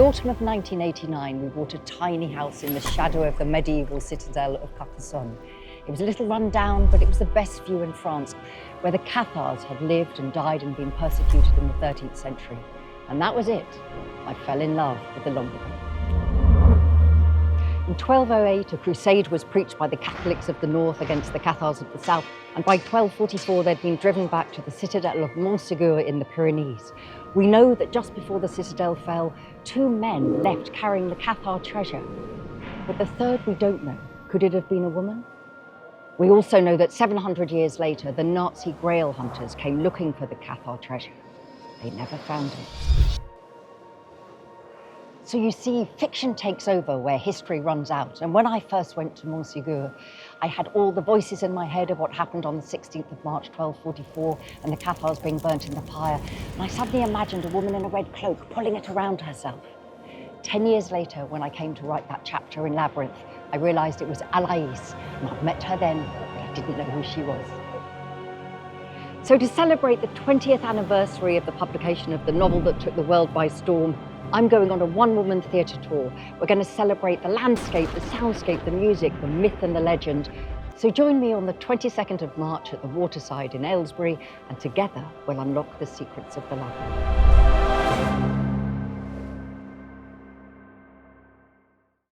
autumn of 1989, we bought a tiny house in the shadow of the medieval citadel of Carcassonne. It was a little run down, but it was the best view in France, where the Cathars had lived and died and been persecuted in the 13th century. And that was it. I fell in love with the Languedoc. In 1208, a crusade was preached by the Catholics of the north against the Cathars of the south, and by 1244 they'd been driven back to the citadel of Mosse in the Pyrenees. We know that just before the citadel fell, 2 men left carrying the Cathar treasure. But the third we don't know. Could it have been a woman? We also know that 700 years later, the Nazi Grail hunters came looking for the Cathar treasure. They never found it. So you see, fiction takes over where history runs out. And when I first went to Montségur, I had all the voices in my head of what happened on the 16th of March, 1244, and the Cathars being burnt in the pyre. And I suddenly imagined a woman in a red cloak pulling it around herself. 10 years later, when I came to write that chapter in Labyrinth, I realized it was Alaïs, and I'd met her then, but I didn't know who she was. So to celebrate the 20th anniversary of the publication of the novel that took the world by storm, I'm going on a one-woman theatre tour. We're going to celebrate the landscape, the soundscape, the music, the myth and the legend. So join me on the 22nd of March at the Waterside in Aylesbury, and together we'll unlock the secrets of the Labyrinth.